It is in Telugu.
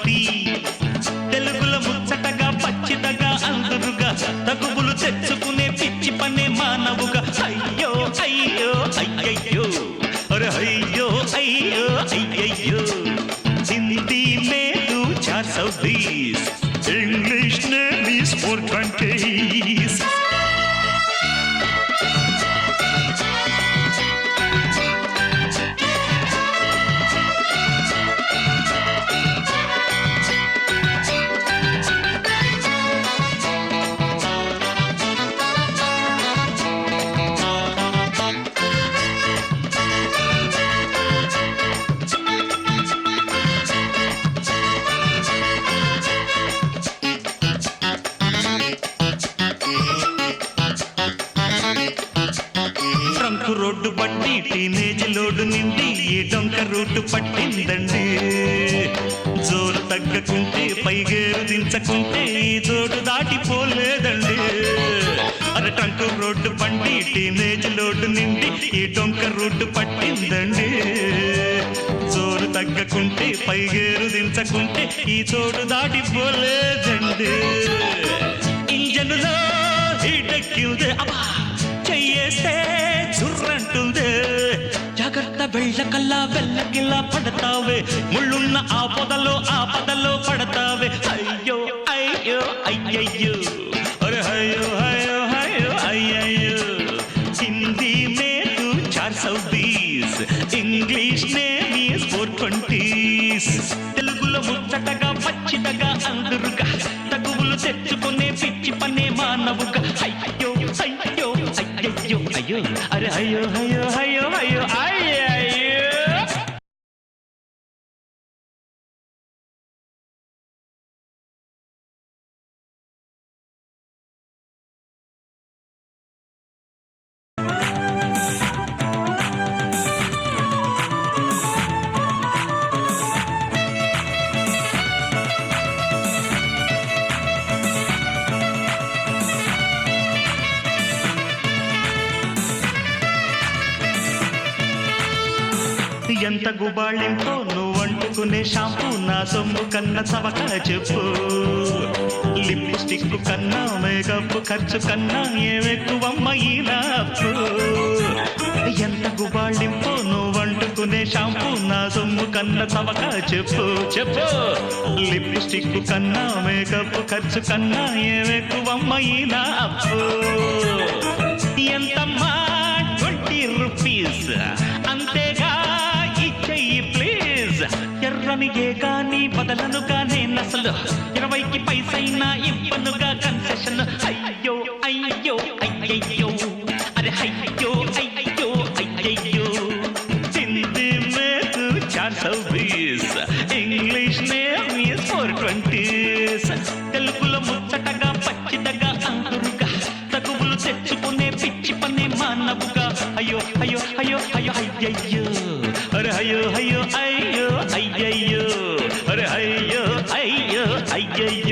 20. తెలుగులో ముచ్చటగా పచ్చిదగా అందురుగా తగువులు తెచ్చుకునే పిచ్చి పనే మానవుగా అయ్యో అయ్యో అయ్యయ్యో అరే అయ్యో అయ్యో అయ్యయ్యో హిందీ లేదు 420 ఇంగ్లీష్ నేమ్ 420. ట్రంక్ రోడ్డు పట్టి టీనేజ్ లోడు నిండి ఈ డొంక రూటు పట్టిందండి. జోరు తగ్గకుంటే పైగేరు దించకుంటే ఈ జోడు దాటిపోలేదండి. అరే ట్రంక్ రోడ్డు పండి టీనేజ్ లోడు నిండి ఈ డొంక రూటు పట్టిందండి. జోరు తగ్గకుంటే పైగేరు దించకుంటే ఈ జోడు దాటిపోలేదండి. ఇంజనులో హీటెక్కిందే అబ్బా చెయ్యేస్తే చుర్రంటుందే. జాగ్రత్త వెళ్ళకల్లా వెళ్ళకిల్లా పడతావే, ముళ్ళున్న ఆ పదలో పడతావే. అయ్యో అయ్యో అయ్యయ్యో అరే అయ్యో అయ్యో అయ్యో అయ్యయ్యో హిందీ మేలు 420 ఇంగ్లీష్ నేమ్ 420. తెలుగులో ముచ్చటగా పచ్చిదగా అందురుగా తగువులు తెచ్చుకునే పిచ్చి పనే మానవుగా అయ్యో అయ్యో అయ్యయ్యో అయ్యో అరే అయ్యో అయ్యో అయ్యో అయ్యో అయ్యయ్యో. ఎంత గుబాళింపో నువ్వంటుకునే షాంపూ నా సొమ్ము కన్నా చవక చెప్పు. లిప్స్టిక్ కన్నా మేకప్ ఖర్చు కన్నా ఏమెక్కువమ్మ ఈ లాప్పు. ఎంత గుబాళింపో నువ్వంటుకునే షాంపూ నా సొమ్ము కన్నా చవక చెప్పు చెప్పు. లిప్స్టిక్ కన్నా మేకప్ ఖర్చు కన్నా ఏమెక్కువమ్మ ఈ లాప్పు. ఎంతమ్మా 20 రూపీస్ అంతేగా ఇచ్చేయి ప్లీజ్. ఎర్రనిగే కానీ బదలనుగా నేనసలు 20కి పైసైనా ఇవ్వనుగా కన్సెషన్. అయ్యో అయ్యో అయ్యయ్యో అరే అయ్యో అయ్యో అయ్యయ్యో హిందీ మేకు 420 ఇంగ్లీష్ నేమ్ 420. తెలుగులో ముచ్చటగా పచ్చిదగా అందురుగా తగువులు తెచ్చుకునే పిచ్చి పనే మానవుగా అయ్యో అయ్యో అయ్యో అయ్యో అయ్యయ్యో అరే అయ్యో అయ్యో అయ్యో అయ్యయ్యో అరే అయ్యో అయ్యో అయ్యయ్యో.